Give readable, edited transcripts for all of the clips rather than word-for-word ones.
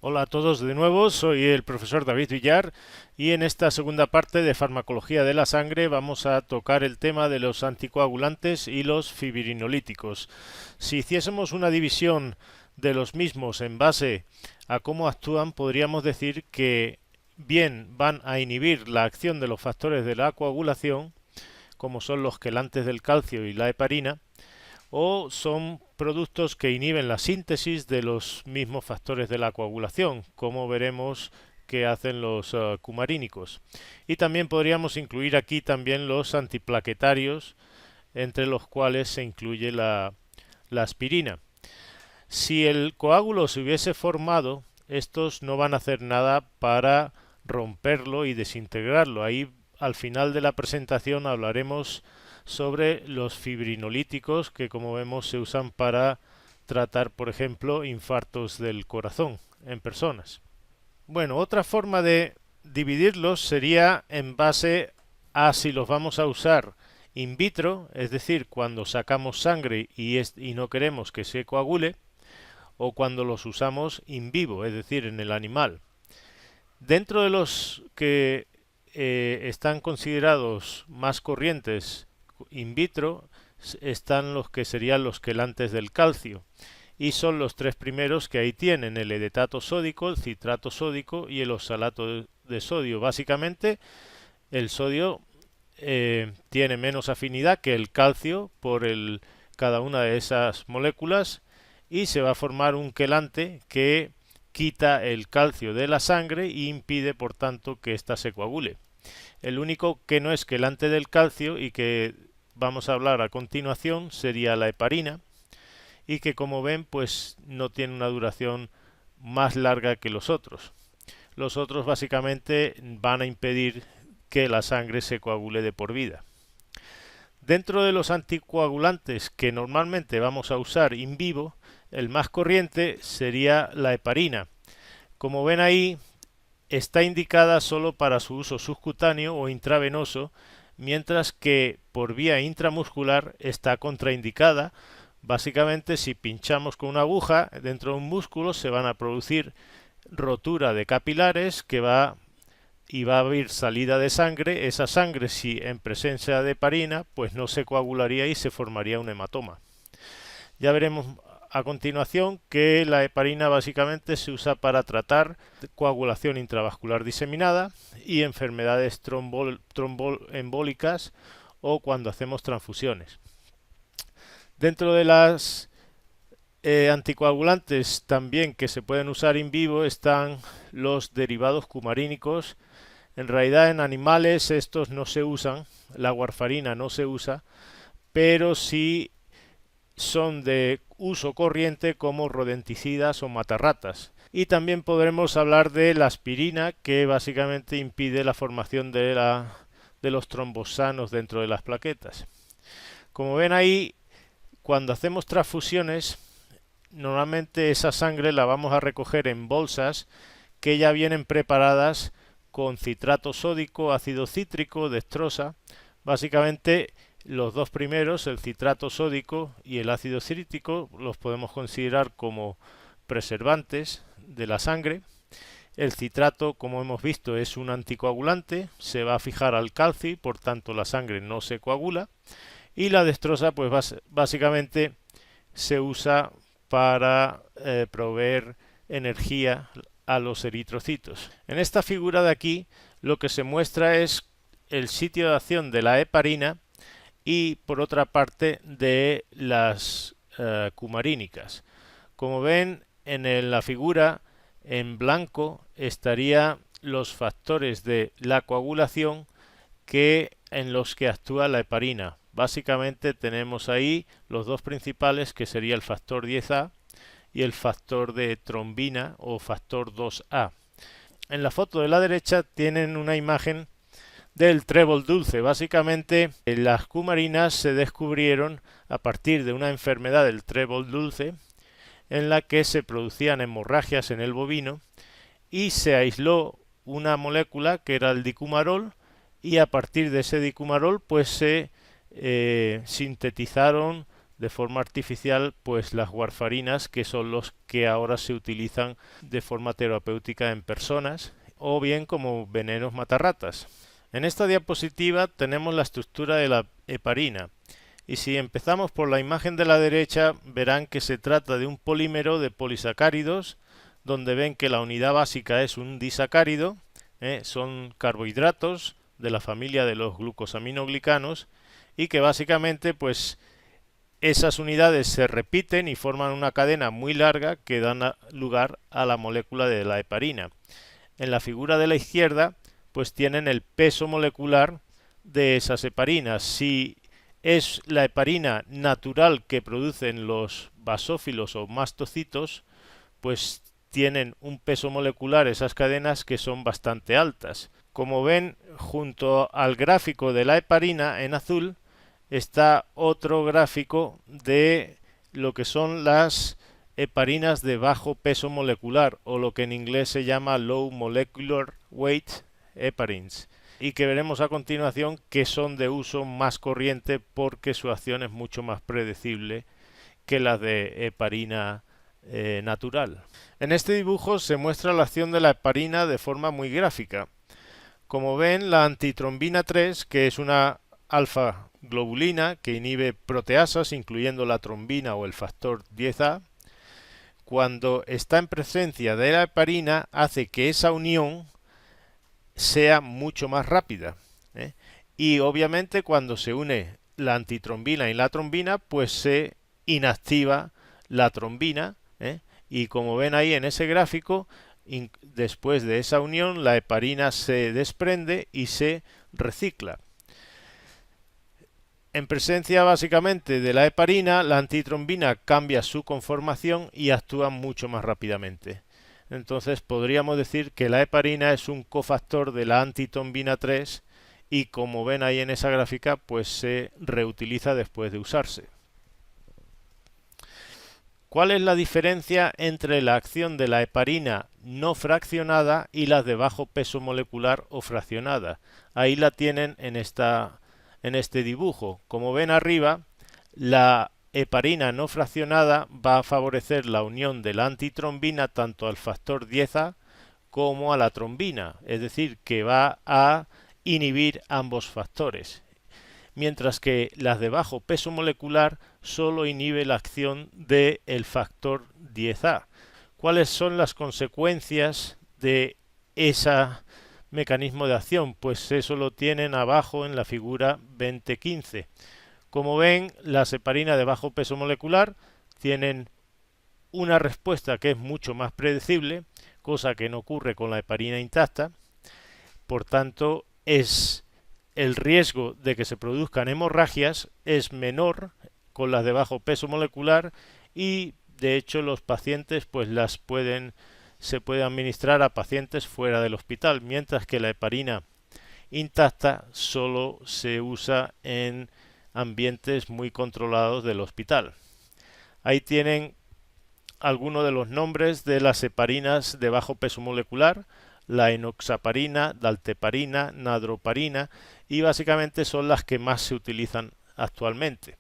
Hola a todos de nuevo, soy el profesor David Villar y en esta segunda parte de farmacología de la sangre vamos a tocar el tema de los anticoagulantes y los fibrinolíticos. Si hiciésemos una división de los mismos en base a cómo actúan, podríamos decir que bien van a inhibir la acción de los factores de la coagulación, como son los quelantes del calcio y la heparina, o son productos que inhiben la síntesis de los mismos factores de la coagulación, como veremos que hacen los cumarínicos. Y también podríamos incluir aquí también los antiplaquetarios, entre los cuales se incluye la aspirina. Si el coágulo se hubiese formado, estos no van a hacer nada para romperlo y desintegrarlo. Ahí al final de la presentación hablaremos sobre los fibrinolíticos que, como vemos, se usan para tratar, por ejemplo, infartos del corazón en personas. Bueno, otra forma de dividirlos sería en base a si los vamos a usar in vitro, es decir, cuando sacamos sangre y no queremos que se coagule, o cuando los usamos in vivo, es decir, en el animal. Dentro de los que están considerados más corrientes in vitro están los que serían los quelantes del calcio y son los tres primeros que ahí tienen: el edetato sódico, el citrato sódico y el oxalato de sodio. Básicamente el sodio tiene menos afinidad que el calcio por cada una de esas moléculas y se va a formar un quelante que quita el calcio de la sangre y impide por tanto que ésta se coagule. El único que no es quelante del calcio y que vamos a hablar a continuación sería la heparina, y que, como ven, pues no tiene una duración más larga que los otros. Los otros básicamente van a impedir que la sangre se coagule de por vida. Dentro de los anticoagulantes que normalmente vamos a usar in vivo, el más corriente sería la heparina. Como ven ahí, está indicada solo para su uso subcutáneo o intravenoso, mientras que por vía intramuscular está contraindicada. Básicamente, si pinchamos con una aguja dentro de un músculo, se van a producir rotura de capilares y va a haber salida de sangre. Esa sangre, si en presencia de heparina, pues no se coagularía y se formaría un hematoma. Ya veremos a continuación que la heparina básicamente se usa para tratar coagulación intravascular diseminada y enfermedades tromboembólicas o cuando hacemos transfusiones. Dentro de las anticoagulantes también que se pueden usar in vivo están los derivados cumarínicos. En realidad en animales estos no se usan, la warfarina no se usa, pero sí son de uso corriente como rodenticidas o matarratas. Y también podremos hablar de la aspirina, que básicamente impide la formación de los trombos sanos dentro de las plaquetas. Como ven ahí, cuando hacemos transfusiones, normalmente esa sangre la vamos a recoger en bolsas que ya vienen preparadas con citrato sódico, ácido cítrico, dextrosa. Básicamente los dos primeros, el citrato sódico y el ácido cítrico, los podemos considerar como preservantes de la sangre. El citrato, como hemos visto, es un anticoagulante, se va a fijar al calcio, por tanto la sangre no se coagula. Y la dextrosa, pues básicamente se usa para proveer energía a los eritrocitos. En esta figura de aquí lo que se muestra es el sitio de acción de la heparina y por otra parte de las cumarínicas. Como ven en la figura en blanco estarían los factores de la coagulación en los que actúa la heparina. Básicamente tenemos ahí los dos principales, que sería el factor 10A y el factor de trombina o factor 2A. En la foto de la derecha tienen una imagen del trébol dulce. Básicamente las cumarinas se descubrieron a partir de una enfermedad del trébol dulce en la que se producían hemorragias en el bovino y se aisló una molécula que era el dicumarol, y a partir de ese dicumarol pues se sintetizaron de forma artificial pues las warfarinas, que son los que ahora se utilizan de forma terapéutica en personas o bien como venenos matarratas. En esta diapositiva tenemos la estructura de la heparina y si empezamos por la imagen de la derecha verán que se trata de un polímero de polisacáridos donde ven que la unidad básica es un disacárido, son carbohidratos de la familia de los glucosaminoglicanos y que básicamente pues esas unidades se repiten y forman una cadena muy larga que dan lugar a la molécula de la heparina. En la figura de la izquierda pues tienen el peso molecular de esas heparinas. Si es la heparina natural que producen los basófilos o mastocitos, pues tienen un peso molecular esas cadenas que son bastante altas. Como ven, junto al gráfico de la heparina en azul está otro gráfico de lo que son las heparinas de bajo peso molecular o lo que en inglés se llama Low Molecular Weight Heparins y que veremos a continuación que son de uso más corriente porque su acción es mucho más predecible que la de heparina natural. En este dibujo se muestra la acción de la heparina de forma muy gráfica. Como ven, la antitrombina 3, que es una alfa globulina que inhibe proteasas, incluyendo la trombina o el factor 10A, cuando está en presencia de la heparina hace que esa unión sea mucho más rápida. Y obviamente cuando se une la antitrombina y la trombina, pues se inactiva la trombina, y como ven ahí en ese gráfico, después de esa unión la heparina se desprende y se recicla. En presencia básicamente de la heparina, la antitrombina cambia su conformación y actúa mucho más rápidamente. Entonces podríamos decir que la heparina es un cofactor de la antitrombina 3 y como ven ahí en esa gráfica pues se reutiliza después de usarse. ¿Cuál es la diferencia entre la acción de la heparina no fraccionada y las de bajo peso molecular o fraccionada? Ahí la tienen en este dibujo. Como ven arriba, la heparina no fraccionada va a favorecer la unión de la antitrombina tanto al factor 10A como a la trombina, es decir, que va a inhibir ambos factores, mientras que las de bajo peso molecular solo inhibe la acción del factor 10A. ¿Cuáles son las consecuencias de ese mecanismo de acción? Pues eso lo tienen abajo en la figura 2015. Como ven, las heparinas de bajo peso molecular tienen una respuesta que es mucho más predecible, cosa que no ocurre con la heparina intacta. Por tanto, el riesgo de que se produzcan hemorragias es menor con las de bajo peso molecular y de hecho los pacientes pues se puede administrar a pacientes fuera del hospital, mientras que la heparina intacta solo se usa en ambientes muy controlados del hospital. Ahí tienen algunos de los nombres de las heparinas de bajo peso molecular: la enoxaparina, dalteparina, nadroparina, y básicamente son las que más se utilizan actualmente.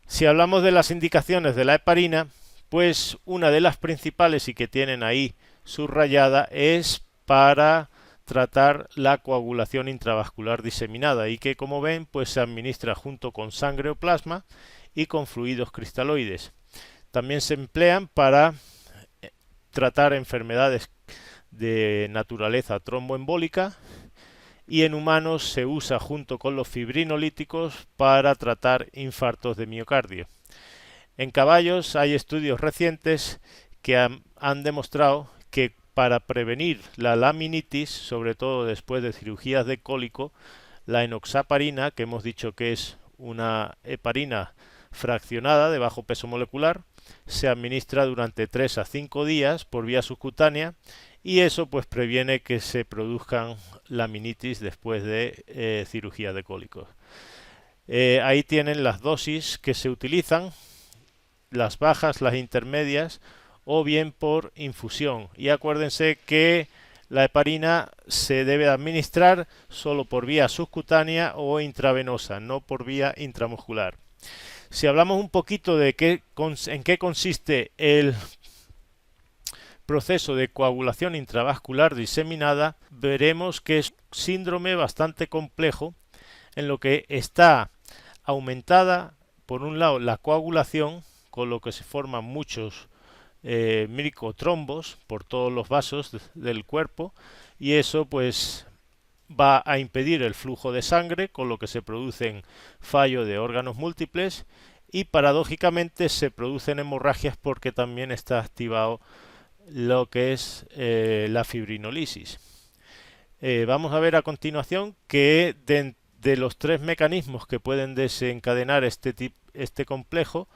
Si hablamos de las indicaciones de la heparina, pues una de las principales y que tienen ahí subrayada es para tratar la coagulación intravascular diseminada y que, como ven, pues se administra junto con sangre o plasma y con fluidos cristaloides. También se emplean para tratar enfermedades de naturaleza tromboembólica y en humanos se usa junto con los fibrinolíticos para tratar infartos de miocardio. En caballos hay estudios recientes que han demostrado que para prevenir la laminitis, sobre todo después de cirugías de cólico, la enoxaparina, que hemos dicho que es una heparina fraccionada de bajo peso molecular, se administra durante 3 a 5 días por vía subcutánea y eso pues previene que se produzcan laminitis después de cirugía de cólicos. Ahí tienen las dosis que se utilizan, las bajas, las intermedias o bien por infusión. Y acuérdense que la heparina se debe administrar solo por vía subcutánea o intravenosa, no por vía intramuscular. Si hablamos un poquito de en qué consiste el proceso de coagulación intravascular diseminada, veremos que es un síndrome bastante complejo en lo que está aumentada, por un lado, la coagulación, con lo que se forman muchos microtrombos por todos los vasos del cuerpo, y eso pues va a impedir el flujo de sangre, con lo que se producen fallos de órganos múltiples, y paradójicamente se producen hemorragias porque también está activado lo que es la fibrinolisis. Vamos a ver a continuación que de los tres mecanismos que pueden desencadenar este complejo,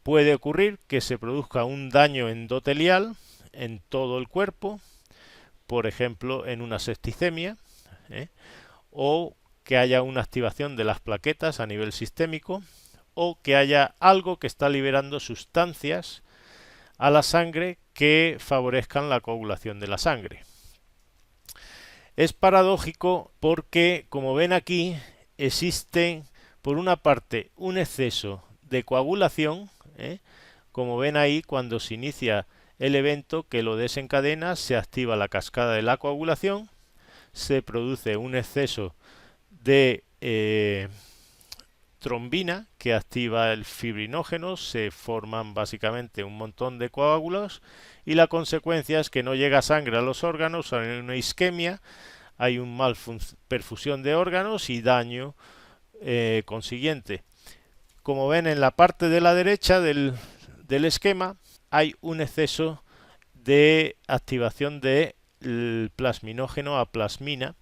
puede ocurrir que se produzca un daño endotelial en todo el cuerpo, por ejemplo en una septicemia, o que haya una activación de las plaquetas a nivel sistémico, o que haya algo que está liberando sustancias a la sangre que favorezcan la coagulación de la sangre. Es paradójico porque, como ven aquí, existe por una parte un exceso de coagulación, como ven ahí, cuando se inicia el evento que lo desencadena, se activa la cascada de la coagulación, se produce un exceso de trombina que activa el fibrinógeno, se forman básicamente un montón de coágulos y la consecuencia es que no llega sangre a los órganos, hay una isquemia, hay un mal perfusión de órganos y daño consiguiente. Como ven en la parte de la derecha del esquema hay un exceso de activación del plasminógeno a plasmina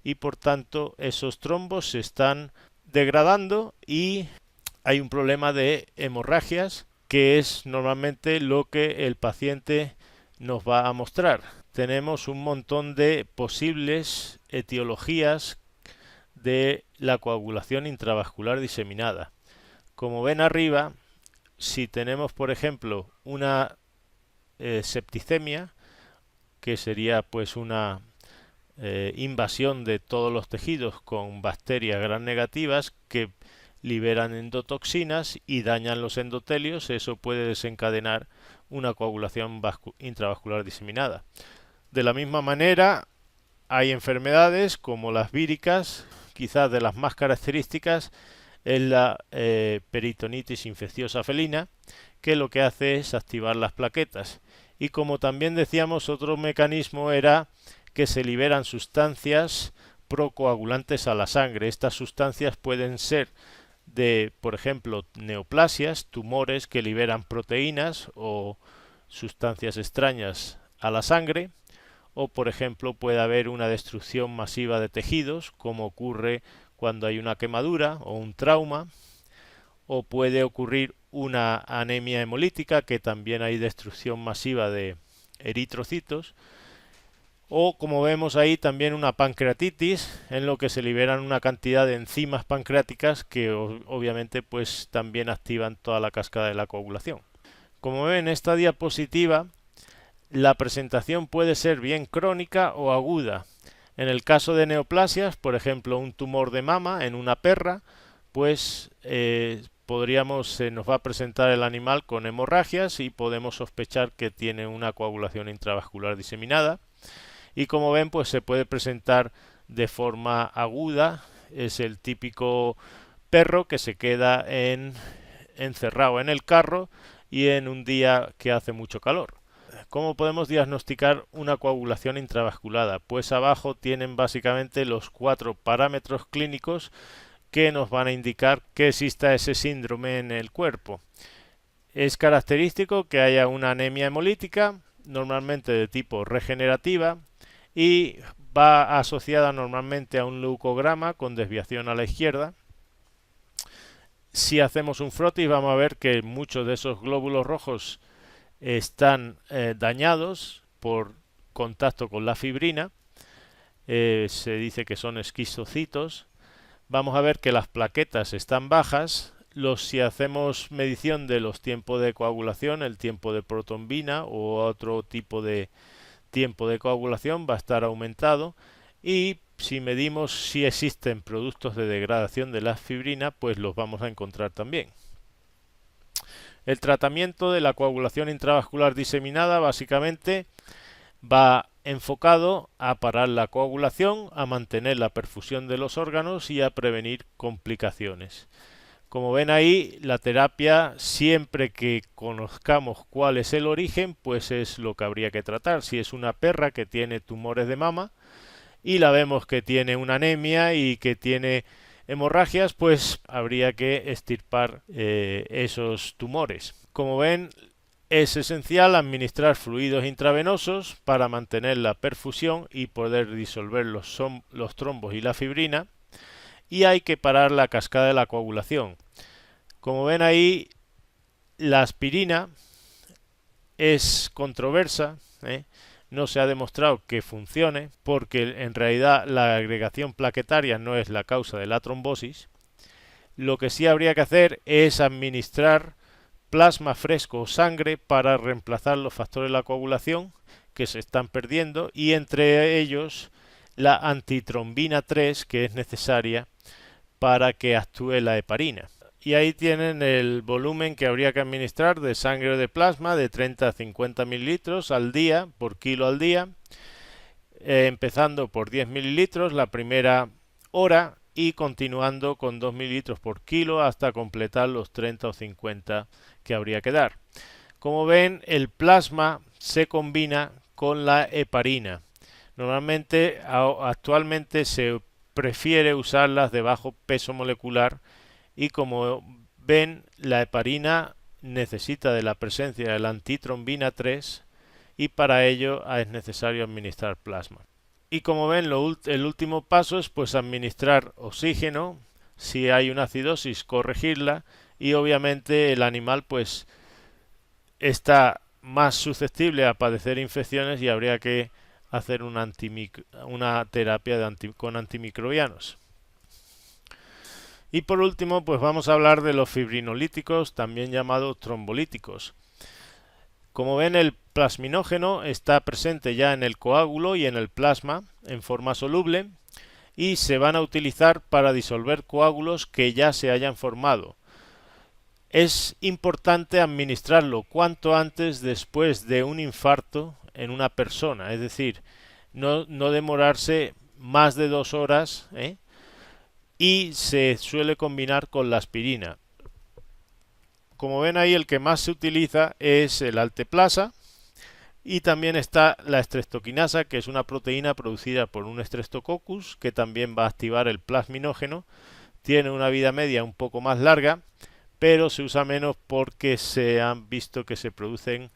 y por tanto esos trombos se están degradando y hay un problema de hemorragias, que es normalmente lo que el paciente nos va a mostrar. Tenemos un montón de posibles etiologías de la coagulación intravascular diseminada. Como ven arriba, si tenemos por ejemplo una septicemia, que sería pues una invasión de todos los tejidos con bacterias gram negativas que liberan endotoxinas y dañan los endotelios, eso puede desencadenar una coagulación intravascular diseminada. De la misma manera, hay enfermedades como las víricas, quizás de las más características es la peritonitis infecciosa felina, que lo que hace es activar las plaquetas. Y como también decíamos, otro mecanismo era que se liberan sustancias procoagulantes a la sangre. Estas sustancias pueden ser de, por ejemplo, neoplasias, tumores que liberan proteínas o sustancias extrañas a la sangre, o por ejemplo puede haber una destrucción masiva de tejidos, como ocurre cuando hay una quemadura o un trauma, o puede ocurrir una anemia hemolítica, que también hay destrucción masiva de eritrocitos, o como vemos ahí también una pancreatitis, en lo que se liberan una cantidad de enzimas pancreáticas que obviamente pues también activan toda la cascada de la coagulación. Como ven en esta diapositiva, la presentación puede ser bien crónica o aguda. En el caso de neoplasias, por ejemplo un tumor de mama en una perra, pues se nos va a presentar el animal con hemorragias y podemos sospechar que tiene una coagulación intravascular diseminada. Y como ven, pues se puede presentar de forma aguda, es el típico perro que se queda encerrado en el carro y en un día que hace mucho calor. ¿Cómo podemos diagnosticar una coagulación intravasculada? Pues abajo tienen básicamente los 4 parámetros clínicos que nos van a indicar que exista ese síndrome en el cuerpo. Es característico que haya una anemia hemolítica, normalmente de tipo regenerativa, y va asociada normalmente a un leucograma con desviación a la izquierda. Si hacemos un frotis vamos a ver que muchos de esos glóbulos rojos están dañados por contacto con la fibrina, se dice que son esquizocitos. Vamos a ver que las plaquetas están bajas. Si hacemos medición de los tiempos de coagulación, el tiempo de protrombina o otro tipo de tiempo de coagulación va a estar aumentado, y si medimos si existen productos de degradación de la fibrina, pues los vamos a encontrar también. El tratamiento de la coagulación intravascular diseminada básicamente va enfocado a parar la coagulación, a mantener la perfusión de los órganos y a prevenir complicaciones. Como ven ahí, la terapia, siempre que conozcamos cuál es el origen, pues es lo que habría que tratar. Si es una perra que tiene tumores de mama y la vemos que tiene una anemia y que tiene hemorragias, pues habría que extirpar esos tumores. Como ven, es esencial administrar fluidos intravenosos para mantener la perfusión y poder disolver los trombos y la fibrina, y hay que parar la cascada de la coagulación. Como ven ahí, la aspirina es controversa, no se ha demostrado que funcione porque en realidad la agregación plaquetaria no es la causa de la trombosis. Lo que sí habría que hacer es administrar plasma fresco o sangre para reemplazar los factores de la coagulación que se están perdiendo, y entre ellos la antitrombina 3, que es necesaria para que actúe la heparina. Y ahí tienen el volumen que habría que administrar de sangre o de plasma, de 30 a 50 mililitros al día, por kilo al día, empezando por 10 mililitros la primera hora y continuando con 2 mililitros por kilo hasta completar los 30 o 50 que habría que dar. Como ven, el plasma se combina con la heparina. Normalmente, actualmente se prefiere usarlas de bajo peso molecular, y como ven, la heparina necesita de la presencia de la antitrombina 3 y para ello es necesario administrar plasma. Y como ven, el último paso es pues administrar oxígeno, si hay una acidosis corregirla, y obviamente el animal pues está más susceptible a padecer infecciones y habría que hacer una terapia con antimicrobianos. Y por último, pues vamos a hablar de los fibrinolíticos, también llamados trombolíticos. Como ven, el plasminógeno está presente ya en el coágulo y en el plasma en forma soluble, y se van a utilizar para disolver coágulos que ya se hayan formado. Es importante administrarlo cuanto antes después de un infarto en una persona, es decir, no demorarse más de 2 horas, y se suele combinar con la aspirina. Como ven ahí, el que más se utiliza es el alteplasa, y también está la estreptoquinasa, que es una proteína producida por un Streptococcus que también va a activar el plasminógeno. Tiene una vida media un poco más larga, pero se usa menos porque se han visto que se producen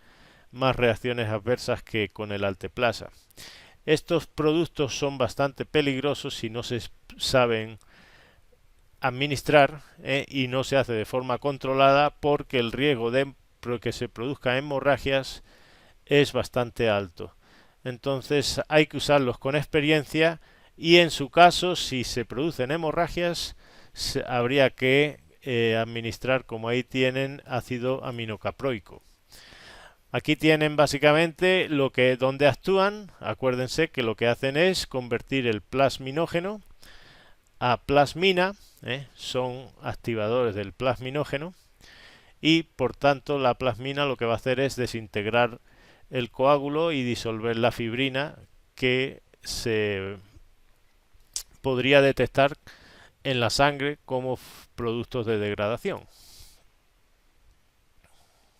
más reacciones adversas que con el alteplasa. Estos productos son bastante peligrosos si no se saben administrar, y no se hace de forma controlada, porque el riesgo de que se produzcan hemorragias es bastante alto. Entonces hay que usarlos con experiencia, y en su caso, si se producen hemorragias, habría que administrar, como ahí tienen, ácido aminocaproico. Aquí tienen básicamente donde actúan. Acuérdense que lo que hacen es convertir el plasminógeno a plasmina, son activadores del plasminógeno, y por tanto la plasmina lo que va a hacer es desintegrar el coágulo y disolver la fibrina que se podría detectar en la sangre como productos de degradación.